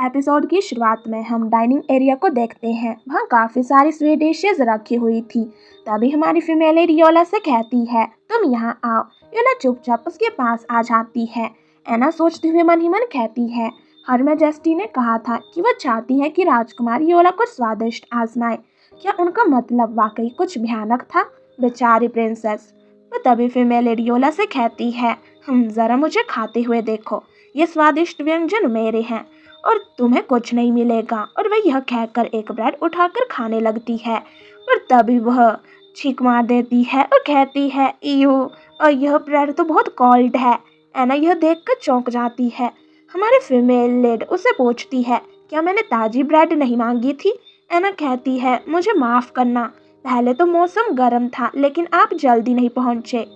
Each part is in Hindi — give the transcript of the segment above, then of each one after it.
एपिसोड की शुरुआत में हम डाइनिंग एरिया को देखते हैं। वहाँ काफ़ी सारी स्वीट डिशेज रखी हुई थी। तभी हमारी फीमेल लीड योला से कहती है, तुम यहाँ आओ। योला चुपचाप उसके पास आ जाती है। एना सोचते हुए मन ही मन कहती है, हर मैजेस्टी ने कहा था कि वह चाहती है कि राजकुमारी योला कुछ स्वादिष्ट आजमाए। क्या उनका मतलब वाकई कुछ भयानक था? बेचारी प्रिंसेस। वह तभी फीमेल लीड योला से कहती है, जरा मुझे खाते हुए देखो, ये स्वादिष्ट व्यंजन मेरे हैं और तुम्हें कुछ नहीं मिलेगा। और वह यह कहकर एक ब्रेड उठाकर खाने लगती है और तभी वह छींक मार देती है और कहती है, यू, और यह ब्रेड तो बहुत कोल्ड है। एना यह देखकर चौंक जाती है। हमारी फीमेल लीड उसे पूछती है, क्या मैंने ताजी ब्रेड नहीं मांगी थी? एना कहती है, मुझे माफ़ करना, पहले तो मौसम गर्म था लेकिन आप जल्दी नहीं पहुंचे।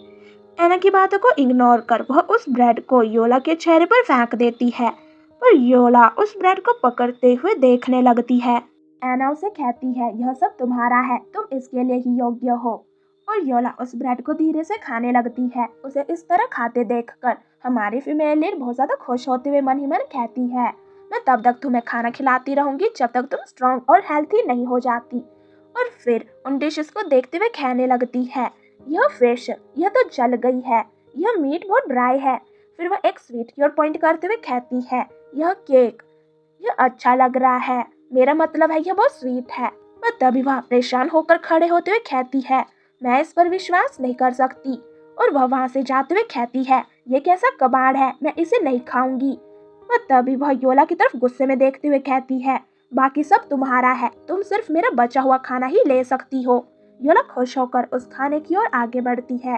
एना की बातों को इग्नोर कर वह उस ब्रेड को योला के चेहरे पर फेंक देती है और योला उस ब्रेड को पकड़ते हुए देखने लगती है। एना उसे कहती है, यह सब तुम्हारा है, तुम इसके लिए ही योग्य हो। और योला उस ब्रेड को धीरे से खाने लगती है। उसे इस तरह खाते देखकर हमारी फीमेल लीड बहुत ज्यादा खुश होते हुए मन ही मन कहती है, मैं तब तक तुम्हें खाना खिलाती रहूंगी जब तक तुम स्ट्रॉन्ग और हेल्थी नहीं हो जाती। और फिर उन डिशेस को देखते हुए कहने लगती है, यह फिश, यह तो जल गई है, यह मीट बहुत ड्राई है। फिर वह एक स्वीट की ओर पॉइंट करते हुए कहती है, यह केक, यह अच्छा लग रहा है, मेरा मतलब है यह बहुत स्वीट है। पर तभी वह परेशान होकर खड़े होते हुए कहती है, मैं इस पर विश्वास नहीं कर सकती। और वह वहां से जाते हुए कहती है, यह कैसा कबाड़ है, मैं इसे नहीं खाऊंगी। पर तभी वह योला की तरफ गुस्से में देखते हुए कहती है, बाकी सब तुम्हारा है, तुम सिर्फ मेरा बचा हुआ खाना ही ले सकती हो। योला खुश होकर उस खाने की ओर आगे बढ़ती है।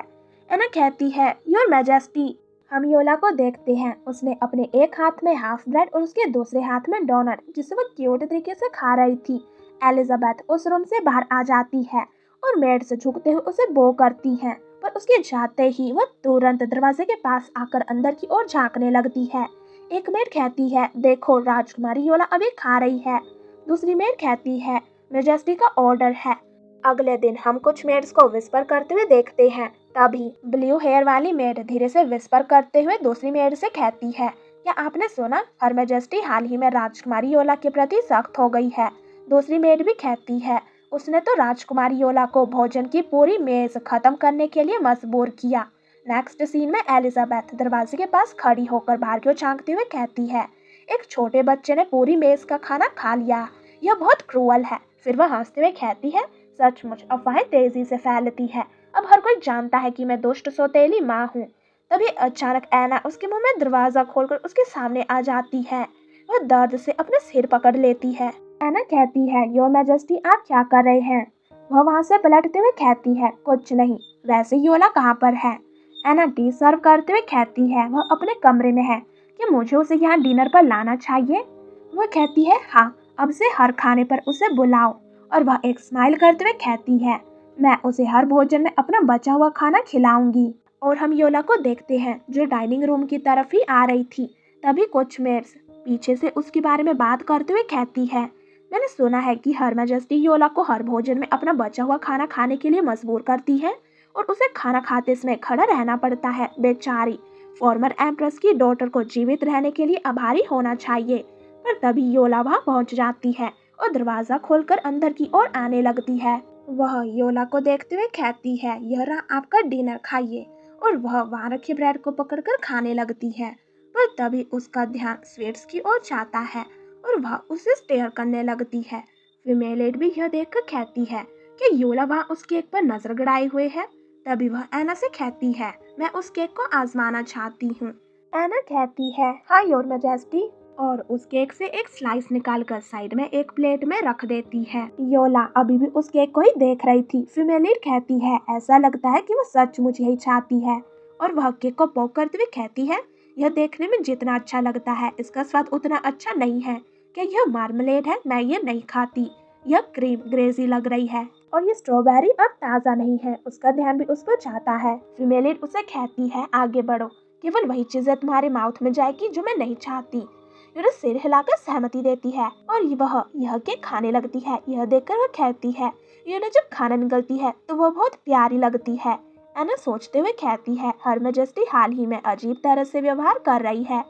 एना कहती है, योर मैजेस्टी। हम योला को देखते हैं। उसने अपने एक हाथ में हाफ ब्रेड और उसके दूसरे हाथ में डोनट, जिसे वो क्यूट तरीके से खा रही थी। एलिजाबेथ उस रूम से बाहर आ जाती है और मेड से झुकते हुए उसे बो करती है, पर उसके जाते ही वह तुरंत दरवाजे के पास आकर अंदर की ओर झांकने लगती है। एक मेड कहती है, देखो राजकुमारी योला अभी खा रही है। दूसरी मेड कहती है, मैजेस्टी का ऑर्डर है। अगले दिन हम कुछ मेड्स को विस्पर करते हुए देखते हैं। तभी ब्लू हेयर वाली मेड धीरे से विस्पर करते हुए दूसरी मेड से कहती है, क्या आपने सुना, हर मैजेस्टी हाल ही में राजकुमारी योला के प्रति सख्त हो गई है। दूसरी मेड भी कहती है, उसने तो राजकुमारी योला को भोजन की पूरी मेज खत्म करने के लिए मजबूर किया। नेक्स्ट सीन में एलिजाबेथ दरवाजे के पास खड़ी होकर बाहर की ओर झांकते हुए कहती है, एक छोटे बच्चे ने पूरी मेज का खाना खा लिया, यह बहुत क्रूअल है। फिर वह हंसते हुए कहती है, सचमुच अफवाहें तेजी से फैलती है, अब हर कोई जानता है कि मैं दुष्ट सौतेली माँ हूँ। तभी अचानक एना उसके मुंह में दरवाजा खोलकर उसके सामने आ जाती है। वह दर्द से अपने सिर पकड़ लेती है। एना कहती है, योर मैजेस्टी आप क्या कर रहे हैं? वह वहाँ से पलटते हुए कहती है, कुछ नहीं, वैसे योला कहाँ पर है? एना टी सर्व करते हुए कहती है, वह अपने कमरे में है, कि मुझे उसे यहाँ डिनर पर लाना चाहिए? वह कहती है, हाँ, अब से हर खाने पर उसे बुलाओ। और वह एक स्माइल करते हुए कहती है, मैं उसे हर भोजन में अपना बचा हुआ खाना खिलाऊंगी। और हम योला को देखते हैं जो डाइनिंग रूम की तरफ ही आ रही थी। तभी कुछ मेड्स पीछे से उसके बारे में बात करते हुए कहती है, मैंने सुना है कि हर मैजेस्टी योला को हर भोजन में अपना बचा हुआ खाना खाने के लिए मजबूर करती है और उसे खाना खाते समय खड़ा रहना पड़ता है। बेचारी फॉर्मर एम्प्रेस की डॉटर को जीवित रहने के लिए आभारी होना चाहिए। पर तभी योला वहाँ पहुँच जाती है और दरवाजा खोलकर अंदर की ओर आने लगती है। वह योला को देखते हुए कहती है, यह रहा आपका डिनर, खाइए। और वह वहाँ रखे ब्रेड को पकड़कर खाने लगती है। पर तभी उसका ध्यान स्वीट्स की ओर जाता है और वह उसे स्टेयर करने लगती है। फीमेल लीड भी यह देखकर कहती है कि योला वहाँ उस केक पर नजर गड़ाए हुए है। तभी वह एना से कहती है, मैं उस केक को आजमाना चाहती हूँ। एना कहती है, हाँ योर मैजेस्टी, और उस केक से एक स्लाइस निकालकर साइड में एक प्लेट में रख देती है। योला अभी भी उस केक को ही देख रही थी। फीमेल लीड कहती है, ऐसा लगता है कि वो सचमुच यही चाहती है। और वह केक को पोक करते हुए कहती है, यह देखने में जितना अच्छा लगता है इसका स्वाद उतना अच्छा नहीं है। क्या यह मार्मलेड है? मैं ये नहीं खाती, यह क्रीम ग्रेजी लग रही है। और ये स्ट्रॉबेरी अब ताज़ा नहीं है। उसका ध्यान भी उस पर जाता है। फीमेल लीड उसे कहती है, आगे बढ़ो, केवल वही चीजें तुम्हारे माउथ में जाएगी जो मैं नहीं चाहती। योला सिर हिलाकर सहमति देती है और वह यह केक खाने लगती है। यह देखकर वह कहती है, योला जब खाना निकलती है तो वह बहुत प्यारी लगती है। एना सोचते हुए कहती है, हर मैजेस्टी हाल ही में अजीब तरह से व्यवहार कर रही है।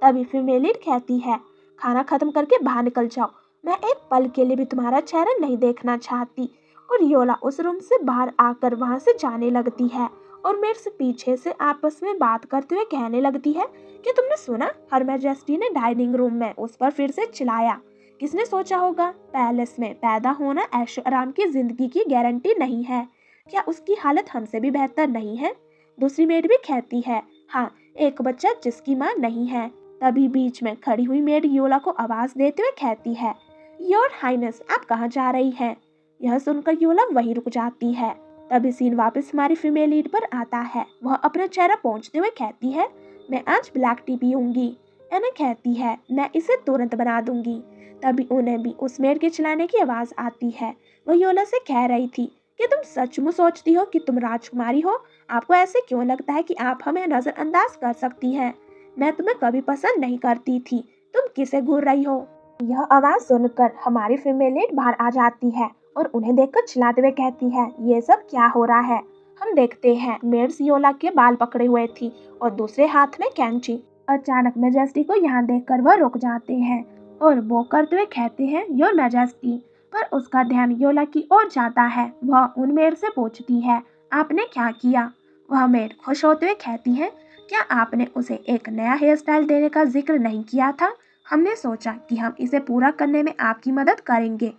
तभी फीमेल लीड कहती है, खाना खत्म करके बाहर निकल जाओ। मैं एक पल के लिए भी तुम्हारा चेहरा नहीं देखना चाहती। और योला उस रूम से बाहर आकर वहां से जाने लगती है और मेरे से पीछे से आपस में बात करते हुए कहने लगती है कि तुमने सुना, हर मैजेस्टी ने डाइनिंग रूम में उस पर फिर से चिल्लाया। किसने सोचा होगा, पैलेस में पैदा होना ऐशो आराम की जिंदगी की गारंटी नहीं है। क्या उसकी हालत हमसे भी बेहतर नहीं है? दूसरी मेड भी कहती है, हाँ, एक बच्चा जिसकी माँ नहीं है। तभी बीच में खड़ी हुई मेड योला को आवाज देते हुए कहती है, योर हाइनेस, आप कहाँ जा रही हैं? यह सुनकर योला वहीं रुक जाती है। तभी सीन वापस हमारी फीमेल लीड पर आता है। वह अपना चेहरा पोंछते हुए कहती है, मैं आज ब्लैक टी पीऊंगी। एना कहती है, मैं इसे तुरंत बना दूंगी। तभी उन्हें भी उस मेड के चिल्लाने की आवाज आती है। वह योला से कह रही थी कि तुम सचमुच सोचती हो कि तुम राजकुमारी हो? आपको ऐसे क्यों लगता है कि आप हमें नजरअंदाज कर सकती हैं? मैं तुम्हें कभी पसंद नहीं करती थी। तुम किसे घूर रही हो? यह आवाज सुनकर हमारी फीमेल लीड बाहर आ जाती है और उन्हें देखकर चिल्लाते हुए कहती है, ये सब क्या हो रहा है? हम देखते हैं मेड्स योला के बाल पकड़े हुए थी और दूसरे हाथ में कैंची। अचानक मैजेस्टी को यहाँ देखकर वह रुक जाते हैं और वो करते हुए कहते हैं, योर मैजेस्टी। पर उसका ध्यान योला की ओर जाता है। वह उन मेड से पूछती है, आपने क्या किया? वह मेड खुश होते हुए कहती है, क्या आपने उसे एक नया हेयर स्टाइल देने का जिक्र नहीं किया था? हमने सोचा कि हम इसे पूरा करने में आपकी मदद करेंगे।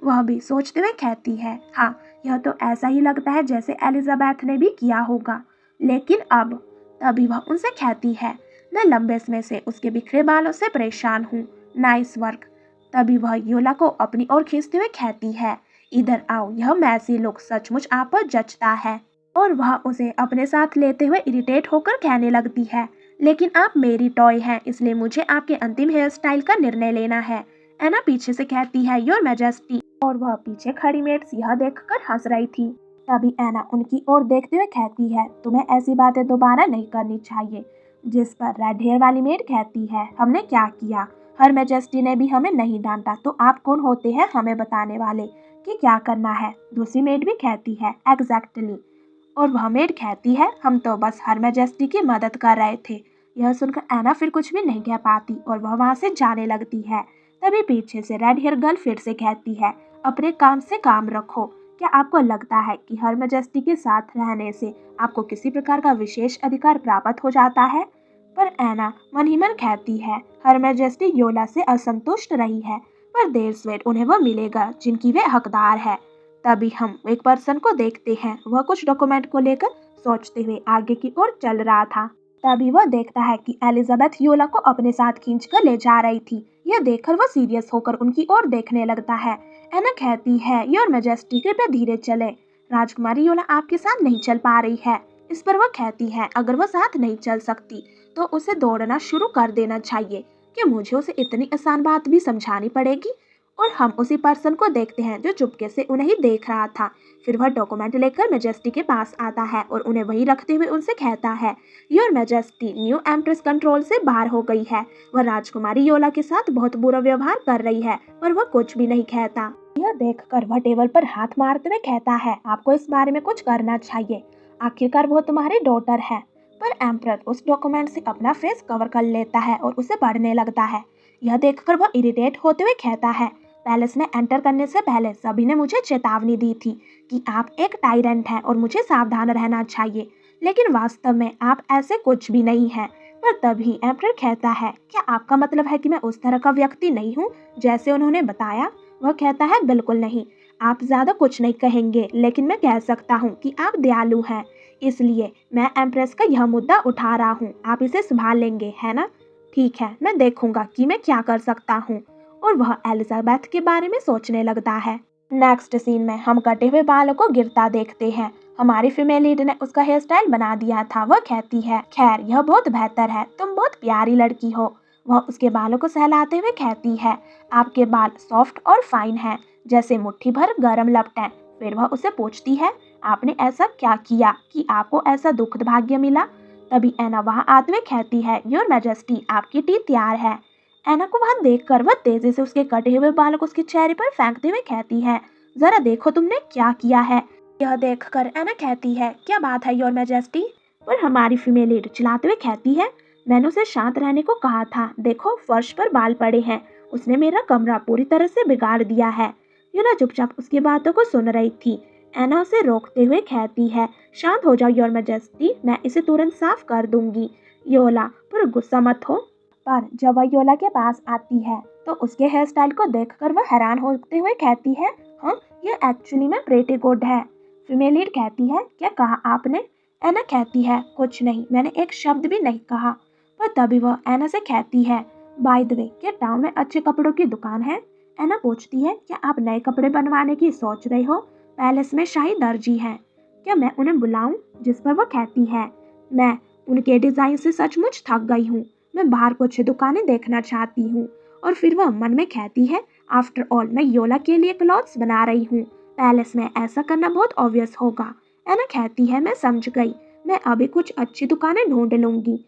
वह भी सोचते हुए कहती है, हाँ, यह तो ऐसा ही लगता है जैसे एलिजाबेथ ने भी किया होगा। लेकिन अब? तभी वह उनसे कहती है, मैं लंबे समय से उसके बिखरे बालों से परेशान हूँ। Nice work. तभी वह योला को अपनी ओर खींचते हुए कहती है, इधर आओ, यह मैसी लुक सचमुच आप पर जचता है। और वह उसे अपने साथ लेते हुए इरिटेट होकर कहने लगती है, लेकिन आप मेरी टॉय हैं, इसलिए मुझे आपके अंतिम हेयर स्टाइल का निर्णय लेना है। एना पीछे से कहती है, योर मैजेस्टी। और वह पीछे खड़ी मेड्स यह देखकर हंस रही थी। तभी एना उनकी ओर देखते हुए कहती है, तुम्हें ऐसी बातें दोबारा नहीं करनी चाहिए। जिस पर रेड हेयर वाली मेड कहती है, हमने क्या किया? हर मैजेस्टी ने भी हमें नहीं डांटा, तो आप कौन होते हैं हमें बताने वाले कि क्या करना है? दूसरी मेड भी कहती है, एग्जैक्टली। और वह मेड कहती है, हम तो बस हर मैजेस्टी की मदद कर रहे थे। यह सुनकर एना फिर कुछ भी नहीं कह पाती और वह वहाँ से जाने लगती है। तभी पीछे से रेड हेयर गर्ल फिर से कहती है, अपने काम से काम रखो। क्या आपको लगता है कि हर मैजेस्टी के साथ रहने से आपको किसी प्रकार का विशेष अधिकार प्राप्त हो जाता है? पर एना मन ही मन कहती है, हर मैजेस्टी योला से असंतुष्ट रही है, पर देर सवेर उन्हें वह मिलेगा जिनकी वे हकदार है। तभी हम एक पर्सन को देखते हैं। वह कुछ डॉक्यूमेंट को लेकर सोचते हुए आगे की ओर चल रहा था। तभी वह देखता है कि एलिजाबेथ योला को अपने साथ खींचकर ले जा रही थी। यह देखकर वह सीरियस होकर उनकी ओर देखने लगता है। एना कहती है, योर मैजेस्टी, कृपया धीरे चले। राजकुमारी योला आपके साथ नहीं चल पा रही है। इस पर वह कहती है, अगर वह साथ नहीं चल सकती तो उसे दौड़ना शुरू कर देना चाहिए। कि मुझे उसे इतनी आसान बात भी समझानी पड़ेगी? और हम उसी पर्सन को देखते हैं जो चुपके से उन्हें ही देख रहा था। फिर वह डॉक्यूमेंट लेकर मैजेस्टी के पास आता है और उन्हें वहीं रखते हुए उनसे कहता है, your majesty, new empress control से बाहर हो गई है। वह राजकुमारी योला के साथ बहुत बुरा व्यवहार कर रही है, पर वह कुछ भी नहीं कहता। यह देखकर वह टेबल पर हाथ मारते हुए कहता है, आपको इस बारे में कुछ करना चाहिए। आखिरकार वह तुम्हारी डॉटर है। पर एम्प्रर उस डॉक्यूमेंट से अपना फेस कवर कर लेता है और उसे पढ़ने लगता है। यह देखकर वह इरिटेट होते हुए कहता है, पैलेस में एंटर करने से पहले सभी ने मुझे चेतावनी दी थी कि आप एक टायरेंट हैं और मुझे सावधान रहना चाहिए, लेकिन वास्तव में आप ऐसे कुछ भी नहीं हैं। पर तभी एम्प्रर कहता है, क्या आपका मतलब है कि मैं उस तरह का व्यक्ति नहीं हूँ जैसे उन्होंने बताया? वह कहता है, बिल्कुल नहीं, आप ज्यादा कुछ नहीं कहेंगे, लेकिन मैं कह सकता हूँ कि आप दयालु हैं। इसलिए मैं एम्प्रेस का यह मुद्दा उठा रहा हूँ। आप इसे संभाल लेंगे, है ना? ठीक है, मैं देखूंगा कि मैं क्या कर सकता हूँ। और वह एलिजाबेथ के बारे में सोचने लगता है। नेक्स्ट सीन में हम कटे हुए बालों को गिरता देखते हैं। हमारी फीमेल लीड ने उसका हेयर स्टाइल बना दिया था। वह कहती है, खैर यह बहुत बेहतर है, तुम बहुत प्यारी लड़की हो। वह उसके बालों को सहलाते हुए कहती है, आपके बाल सॉफ्ट और फाइन हैं, जैसे मुट्ठी भर गरम लपटें। फिर वह उसे पूछती है, आपने ऐसा क्या किया कि आपको ऐसा दुखद भाग्य मिला? तभी एना वहां आते हुए कहती है, योर मैजेस्टी, आपकी टी तैयार है। एना को वहां देखकर वह तेजी से उसके कटे हुए बालों को उसके चेहरे पर फेंकते हुए कहती है, जरा देखो तुमने क्या किया है। यह देखकर एना कहती है, क्या बात है योर मैजेस्टी? पर हमारी फीमेल लीड चिल्लाते हुए कहती है, मैंने उसे शांत रहने को कहा था। देखो फर्श पर बाल पड़े हैं। उसने मेरा कमरा पूरी तरह से बिगाड़ दिया है। योला चुपचाप उसकी बातों को सुन रही थी। एना उसे रोकते हुए कहती है, शांत हो जाओ योर मैजेस्टी, मैं इसे तुरंत साफ कर दूंगी। योला, पर गुस्सा मत हो। पर जब वह योला के पास आती है तो उसके हेयर स्टाइल को देखकर वह हैरान होते हुए कहती है, हाँ ये एक्चुअली में प्रेटी गुड है। फीमेल लीड कहती है, क्या कहा आपने? एना कहती है, कुछ नहीं, मैंने एक शब्द भी नहीं कहा। पर तभी वह एना से कहती है, बाय द वे, क्या टाउन में अच्छे कपड़ों की दुकान है? एना पूछती है, क्या आप नए कपड़े बनवाने की सोच रहे हो? पैलेस में शाही दर्जी हैं, क्या मैं उन्हें बुलाऊं? जिस पर वह कहती है, मैं उनके डिजाइन से सचमुच थक गई हूँ, मैं बाहर कुछ दुकानें देखना चाहती हूँ। और फिर वह मन में कहती है, आफ्टर ऑल मैं योला के लिए क्लॉथ्स बना रही हूँ, पैलेस में ऐसा करना बहुत ऑब्वियस होगा। एना कहती है, मैं समझ गई, मैं अभी कुछ अच्छी दुकानें ढूंढ लूंगी।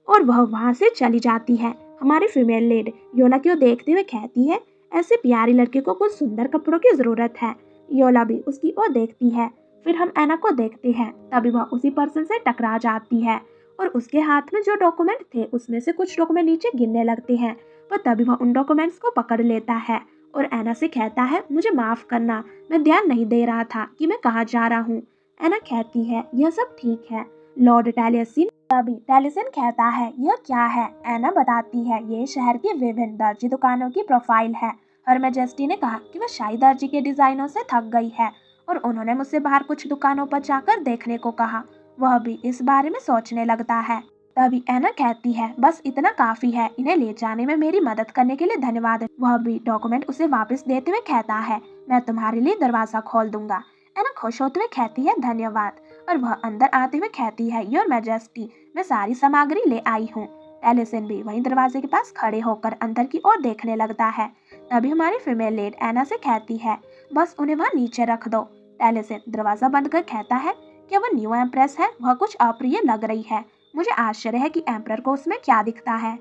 और वह वहां से चली जाती है। हमारी फीमेल लीड योला की ओर देखते हुए कहती है, ऐसे प्यारी लड़के को कुछ सुंदर कपड़ों की जरूरत है। योला भी उसकी ओर देखती है। फिर हम एना को देखते हैं। तभी वह उसी पर्सन से टकरा जाती है और उसके हाथ में जो डॉक्यूमेंट थे उसमें से कुछ डॉक्यूमेंट नीचे गिरने लगते हैं। पर तभी वह उन डॉक्यूमेंट्स को पकड़ लेता है और एना से कहता है, मुझे माफ करना, मैं ध्यान नहीं दे रहा था कि मैं कहाँ जा रहा हूँ। एना कहती है, यह सब ठीक है लॉर्ड टैलिसिन। तभी टैलिसिन कहता है, यह क्या है? एना बताती है, ये शहर की विभिन्न दर्जी दुकानों की प्रोफाइल है। हर मैजेस्टी ने कहा कि वह शाही दर्जी के डिजाइनों से थक गई है और उन्होंने मुझसे बाहर कुछ दुकानों पर जाकर देखने को कहा। वह भी इस बारे में सोचने लगता है। तभी एना कहती है, बस इतना काफी है, इन्हें ले जाने में मेरी मदद करने के लिए धन्यवाद। वह भी डॉक्यूमेंट उसे वापस देते हुए कहता है, मैं तुम्हारे लिए दरवाजा खोल दूंगा। एना खुश होते हुए कहती है, धन्यवाद। और वह अंदर आते हुए कहती है, योर मैजेस्टी, मैं सारी सामग्री ले आई हूँ। टैलिसन भी वहीं दरवाजे के पास खड़े होकर अंदर की ओर देखने लगता है। तभी हमारी फीमेल लीड एना से कहती है, बस उन्हें वहाँ नीचे रख दो। टैलिसन दरवाजा बंद कर कहता है, क्या वह न्यू एम्प्रेस है? वह कुछ अप्रिय लग रही है। मुझे आश्चर्य है कि एम्परर को उसमें क्या दिखता है।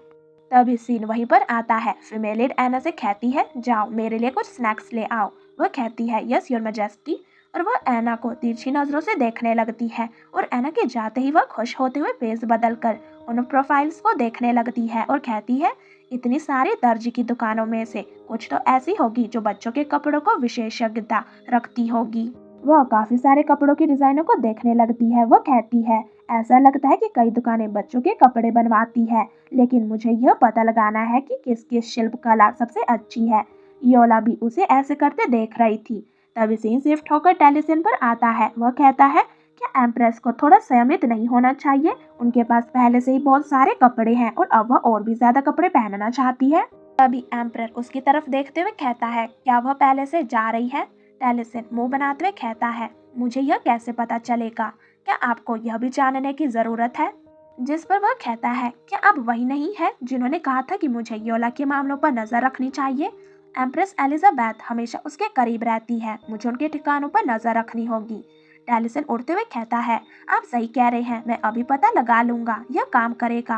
तभी सीन वहीं पर आता है। फीमेल लीड एना से कहती है, जाओ मेरे लिए कुछ स्नैक्स ले आओ। वह कहती है, यस योर मैजेस्टी। और वह एना को तिरछी नजरों से देखने लगती है और एना के जाते ही वह खुश होते हुए फेस बदलकर उन प्रोफाइल्स को देखने लगती है और कहती है, इतनी सारी दर्जी की दुकानों में से कुछ तो ऐसी होगी जो बच्चों के कपड़ों को विशेषज्ञता रखती होगी। वह काफी सारे कपड़ों की डिजाइनों को देखने लगती है। वह कहती है, ऐसा लगता है कि कई दुकानें बच्चों के कपड़े बनवाती है, लेकिन मुझे यह पता लगाना है कि किसकी शिल्प कला सबसे अच्छी है। योला भी उसे ऐसे करते देख रही थी। तभी सीन शिफ्ट होकर टैलिसन पर आता है। वह कहता है, क्या एम्प्रेस को थोड़ा संयमित नहीं होना चाहिए? उनके पास पहले से ही बहुत सारे कपड़े हैं और अब वह और भी ज्यादा कपड़े पहनना चाहती है। तभी एम्परर उसकी तरफ देखते हुए कहता है, क्या वह पहले से जा रही है? टैलिसन मुंह बनाते हुए कहता है, मुझे यह कैसे पता चलेगा? क्या आपको यह भी जानने की जरूरत है? जिस पर वह कहता है, क्या आप वही नहीं है जिन्होंने कहा था कि मुझे योला के मामलों पर नजर रखनी चाहिए? एम्प्रेस एलिजाबेथ हमेशा उसके करीब रहती है, मुझे उनके ठिकानों पर नजर रखनी होगी। टैलिसन उड़ते हुए कहता है, आप सही कह रहे हैं, मैं अभी पता लगा लूंगा, यह काम करेगा।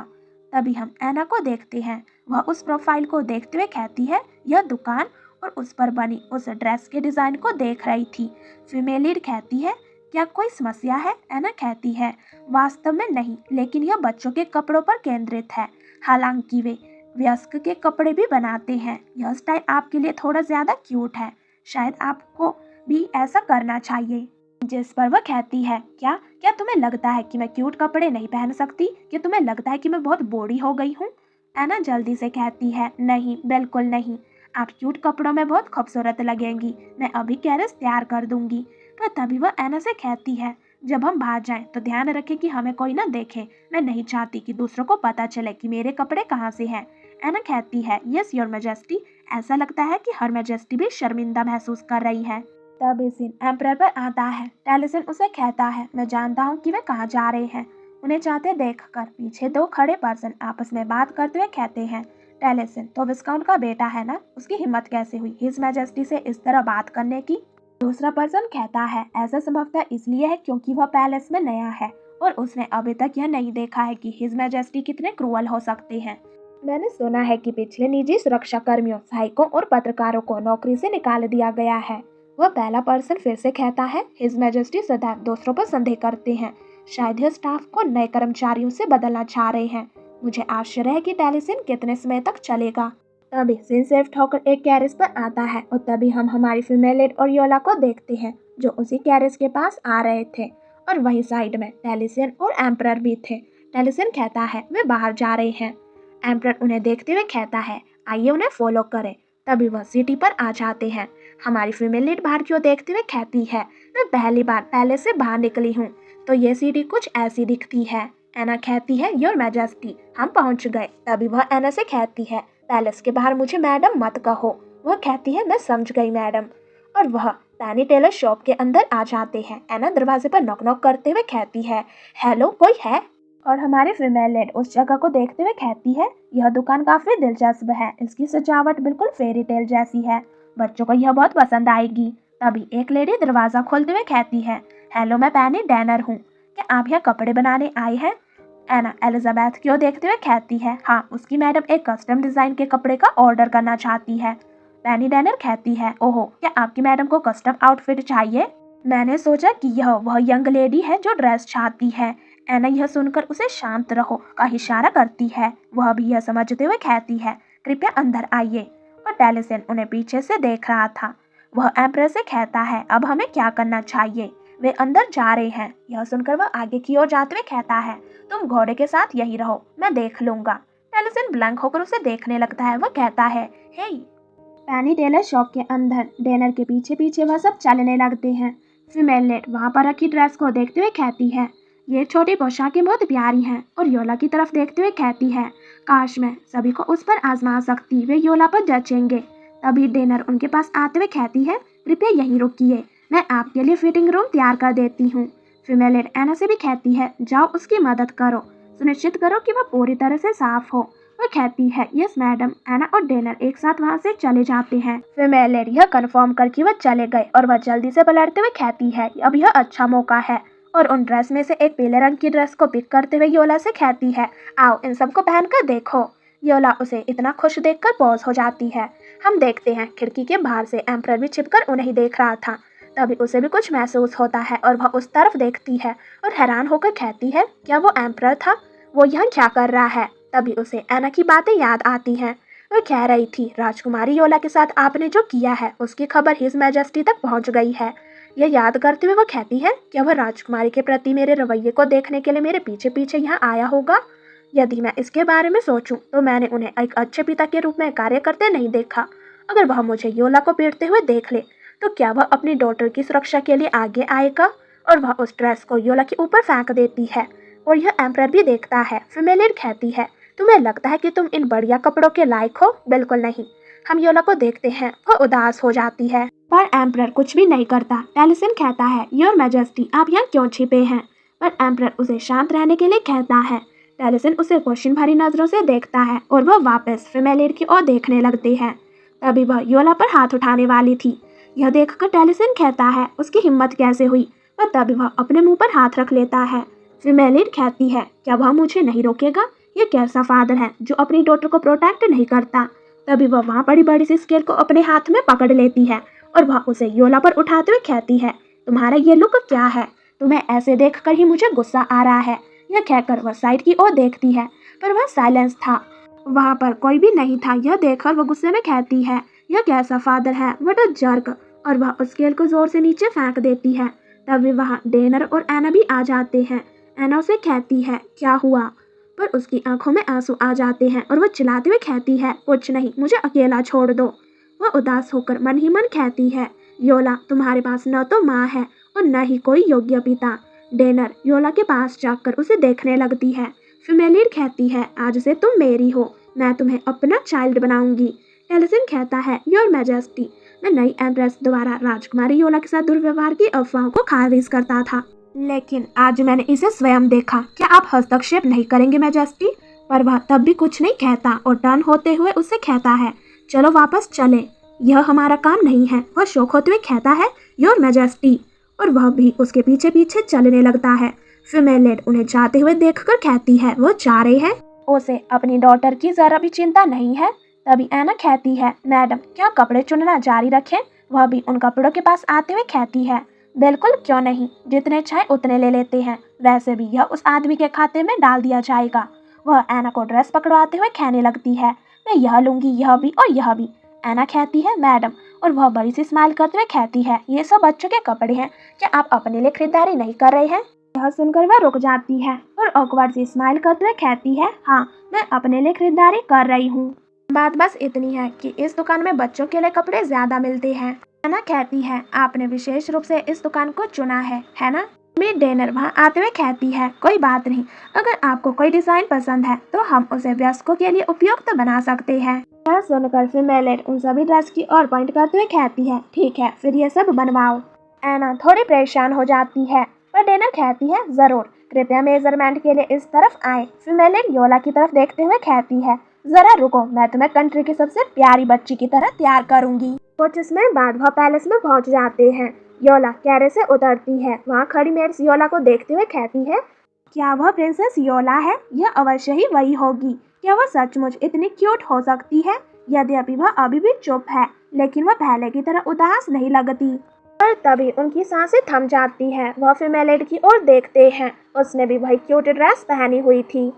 तभी हम एना को देखते हैं। वह उस प्रोफाइल को देखते हुए कहती है, यह दुकान और उस पर बनी उस ड्रेस के डिजाइन को देख रही थी। फीमेल लीड कहती है, क्या कोई समस्या है? एना कहती है, वास्तव में नहीं, लेकिन यह बच्चों के कपड़ों पर केंद्रित है। हालांकि वे वयस्क के कपड़े भी बनाते हैं। यह स्टाइल आपके लिए थोड़ा ज्यादा क्यूट है, शायद आपको भी ऐसा करना चाहिए। जिस पर वह कहती है, क्या क्या तुम्हें लगता है कि मैं क्यूट कपड़े नहीं पहन सकती? क्या तुम्हें लगता है कि मैं बहुत बूढ़ी हो गई हूँ? एना जल्दी से कहती है, नहीं बिल्कुल नहीं, आप क्यूट कपड़ों में बहुत खूबसूरत लगेंगी, मैं अभी कैरेज तैयार कर दूंगी। पर तभी वह एना से कहती है, जब हम बाहर जाएं तो ध्यान रखें कि हमें कोई ना देखे, मैं नहीं चाहती कि दूसरों को पता चले कि मेरे कपड़े कहाँ से हैं। एना कहती है, यस योर मैजेस्टी। ऐसा लगता है कि हर मैजेस्टी भी शर्मिंदा महसूस कर रही है। तभी सीन एम्परर पर आता है। टैलिसन उसे कहता है, मैं जानता हूँ कि वे कहाँ जा रहे हैं। उन्हें जाते देखकर पीछे दो खड़े पर्सन आपस में बात करते हुए कहते हैं, टैलिसन तो विस्काउंट का बेटा है ना, उसकी हिम्मत कैसे हुई हिज मैजेस्टी से इस तरह बात करने की? दूसरा पर्सन कहता है, ऐसा संभवतः इसलिए है क्योंकि वह पैलेस में नया है और उसने अभी तक यह नहीं देखा है कि हिज मैजेस्टी कितने क्रूअल हो सकते हैं। मैंने सुना है कि पिछले निजी सुरक्षा कर्मियों, सहायकों और पत्रकारों को नौकरी से निकाल दिया गया है। वह पहला पर्सन फिर से कहता है, हिज मैजेस्टी सदैव दूसरों पर संदेह करते हैं, शायद यह स्टाफ को नए कर्मचारियों से बदलना चाह रहे हैं। मुझे आश्चर्य है कि टेलीसिन कितने समय तक चलेगा। तभी सीन शिफ्ट होकर एक गैरेज पर आता है और तभी हम हमारी फीमेल लीड और योला को देखते हैं जो उसी गैरेज के पास आ रहे थे और वही साइड में टेलीसिन और एम्परर भी थे। टेलीसिन कहता है वे बाहर जा रहे हैं। एम्परर उन्हें देखते हुए कहता है आइए उन्हें फॉलो करें। तभी वह सिटी पर आ जाते हैं। हमारी फीमेल लीड बाहर की ओर देखते हुए कहती है मैं पहली बार पैलेस से बाहर निकली हूँ तो ये सिटी कुछ ऐसी दिखती है। एना कहती है योर मैजेस्टी हम पहुँच गए। तभी वह एना से कहती है पैलेस के बाहर मुझे मैडम मत कहो। वह कहती है मैं समझ गई मैडम। और वह पैनी टेलर शॉप के अंदर आ जाते हैं। एना दरवाजे पर नॉक नॉक करते हुए कहती है हेलो कोई है। और हमारी फीमेल लीड उस जगह को देखते हुए कहती है यह दुकान काफी दिलचस्प है। इसकी सजावट बिल्कुल फेरी टेल जैसी है। बच्चों को यह बहुत पसंद आएगी। तभी एक लेडी दरवाजा खोलते हुए कहती है हेलो मैं पैनी डेनर हूँ। क्या आप यहाँ कपड़े बनाने आए हैं। एना एलिजाबेथ की ओर देखते हुए कहती है हाँ उसकी मैडम एक कस्टम डिजाइन के कपड़े का ऑर्डर करना चाहती है। पैनी डेनर कहती है ओहो क्या आपकी मैडम को कस्टम आउटफिट चाहिए। मैंने सोचा कि यह वह यंग लेडी है जो ड्रेस चाहती है। एना यह सुनकर उसे शांत रहो का इशारा करती है। वह भी यह समझते हुए कहती है कृपया अंदर आइए। और टेलीसिन उन्हें पीछे से देख रहा था। वह एम्प्रेस से कहता है अब हमें क्या करना चाहिए। वे अंदर जा रहे हैं। यह सुनकर वह आगे की ओर जाते हुए कहता है तुम घोड़े के साथ यही रहो मैं देख लूंगा। टेलीसिन ब्लैंक होकर उसे देखने लगता है। वह कहता है हे। पैनी टेलर शॉप के अंदर डेनर के पीछे पीछे वह सब चलने लगते हैं। फीमेल लीड वहाँ पर रखी ड्रेस को देखते हुए कहती है ये छोटी पोशाकें बहुत प्यारी हैं। और योला की तरफ देखते हुए कहती है काश मैं सभी को उस पर आजमा सकती। वे योला पर जचेंगे। तभी डेनर उनके पास आते हुए कहती है कृपया यहीं रुकिए मैं आपके लिए फिटिंग रूम तैयार कर देती हूँ। फीमेल लीड एना से भी कहती है जाओ उसकी मदद करो सुनिश्चित करो कि वह पूरी तरह से साफ हो। वह कहती है यस मैडम। एना और डेनर एक साथ वहाँ से चले जाते हैं। फीमेल लीड यह कंफर्म करके वह चले गए और वह जल्दी से पलटते हुए कहती है अब यह अच्छा मौका है। और उन ड्रेस में से एक पीले रंग की ड्रेस को पिक करते हुए योला से कहती है आओ इन सबको पहनकर देखो। योला उसे इतना खुश देखकर पॉज हो जाती है। हम देखते हैं खिड़की के बाहर से एम्परर भी छिपकर उन्हें देख रहा था। तभी उसे भी कुछ महसूस होता है और वह उस तरफ देखती है और हैरान होकर कहती है क्या वो एम्परर था। वो यहाँ क्या कर रहा है। तभी उसे एना की बातें याद आती हैं। वह कह रही थी राजकुमारी योला के साथ आपने जो किया है उसकी खबर हिज मैजेस्टी तक पहुँच गई है। यह याद करते हुए वह कहती है क्या वह राजकुमारी के प्रति मेरे रवैये को देखने के लिए मेरे पीछे पीछे यहाँ आया होगा। यदि मैं इसके बारे में सोचूं तो मैंने उन्हें एक अच्छे पिता के रूप में कार्य करते नहीं देखा। अगर वह मुझे योला को पीटते हुए देख ले तो क्या वह अपनी डॉटर की सुरक्षा के लिए आगे आएगा। और वह उस ड्रेस को योला के ऊपर फेंक देती है। और यह एम्परर भी देखता है। फीमेल लीड कहती है तुम्हें लगता है कि तुम इन बढ़िया कपड़ों के लायक हो। बिल्कुल नहीं। हम योला को देखते हैं वह उदास हो जाती है पर एम्परर कुछ भी नहीं करता। टेलीसिन कहता है योर मैजेस्टी आप यहाँ क्यों छिपे हैं। पर एम्परर उसे शांत रहने के लिए कहता है। टेलीसिन उसे क्वेश्चन भरी नजरों से देखता है और वह वापस फीमेल लीड की ओर देखने लगते हैं। तभी वह योला पर हाथ उठाने वाली थी। यह देखकर टेलीसिन कहता है उसकी हिम्मत कैसे हुई। और तभी वह अपने मुंह पर हाथ रख लेता है। फीमेल लीड कहती है क्या वह मुझे नहीं रोकेगा। यह कैसा फादर है जो अपनी डॉटर को प्रोटेक्ट नहीं करता। तभी वह वहाँ बड़ी बड़ी सी स्केल को अपने हाथ में पकड़ लेती है और वह उसे योला पर उठाते हुए कहती है तुम्हारा ये लुक क्या है। तुम्हें ऐसे देखकर ही मुझे गुस्सा आ रहा है। यह कहकर वह साइड की ओर देखती है पर वह साइलेंस था। वहाँ पर कोई भी नहीं था। यह देखकर वह गुस्से में कहती है यह कैसा फादर है व्हाट अ जर्क। और वह उस स्केल को जोर से नीचे फेंक देती है। तभी वहाँ डेनर और एना भी आ जाते हैं। एना उसे कहती है क्या हुआ। पर उसकी आंखों में आंसू आ जाते हैं और वह चिल्लाते हुए कहती है कुछ नहीं मुझे अकेला छोड़ दो। वह उदास होकर मन ही मन कहती है योला तुम्हारे पास न तो माँ है और न ही कोई योग्य पिता। डेनर योला के पास जाकर उसे देखने लगती है। फीमेल लीड कहती है आज से तुम मेरी हो मैं तुम्हें अपना चाइल्ड बनाऊंगी। टेलीसिन कहता है योर मैजेस्टी मैं नई एम्प्रेस द्वारा राजकुमारी योला के साथ दुर्व्यवहार की अफवाहों को खारिज करता था लेकिन आज मैंने इसे स्वयं देखा। क्या आप हस्तक्षेप नहीं करेंगे मैजेस्टी। पर वह तब भी कुछ नहीं कहता और टर्न होते हुए उससे कहता है चलो वापस चले यह हमारा काम नहीं है। वह शौक होते हुए कहता है योर मैजेस्टी और वह भी उसके पीछे पीछे चलने लगता है। फीमेल लीड उन्हें जाते हुए देखकर कहती है वो जा रहे हैं। उसे अपनी डॉटर की जरा भी चिंता नहीं है। तभी एना कहती है मैडम क्या कपड़े चुनना जारी रखें। वह भी उन कपड़ों के पास आते हुए कहती है बिल्कुल क्यों नहीं जितने चाहे उतने ले लेते हैं। वैसे भी यह उस आदमी के खाते में डाल दिया जाएगा। वह एना को ड्रेस पकड़वाते हुए कहने लगती है, मैं यह लूंगी, यह भी और यह भी। एना कहती है, मैडम, और वह बड़ी सी स्माइल करते हुए कहती है, ये सब बच्चों के कपड़े हैं, क्या आप अपने लिए खरीदारी नहीं कर रहे हैं? यह सुनकर वह रुक जाती है और ऑकवर्ड सी स्माइल करते हुए कहती है, हाँ, मैं अपने लिए खरीदारी कर रही हूँ। बात बस इतनी है कि इस दुकान में बच्चों के लिए कपड़े ज्यादा मिलते हैं। एना कहती है, आपने विशेष रूप से इस दुकान को चुना है ना? मिड डेनर वहाँ आते हुए कहती है, कोई बात नहीं, अगर आपको कोई डिजाइन पसंद है तो हम उसे वयस्कों के लिए उपयुक्त बना सकते हैं। यह सुनकर फीमेल उन सभी ड्रेस की ओर पॉइंट करते हुए कहती है, ठीक है, फिर ये सब बनवाओ। एना थोड़ी परेशान हो जाती है, पर डेनर कहती है, जरूर, कृपया मेजरमेंट के लिए इस तरफ आए। फीमेल योला की तरफ देखते हुए कहती है, जरा रुको, मैं तुम्हें कंट्री की सबसे प्यारी बच्ची की तरह तैयार करूंगी। कुछ समय बाद वह पैलेस में पहुंच जाते हैं। योला कैरे से उतरती है। वहाँ खड़ी मेड्स योला को देखते हुए कहती है, क्या वह प्रिंसेस योला है? यह अवश्य ही वही होगी। क्या वह सचमुच इतनी क्यूट हो सकती है? यद्यपि वह अभी भी चुप है, लेकिन वह पहले की तरह उदास नहीं लगती। पर तभी उनकी सांसें थम जाती है। वह फीमेल की ओर देखते हैं। उसने भी वही क्यूट ड्रेस पहनी हुई थी।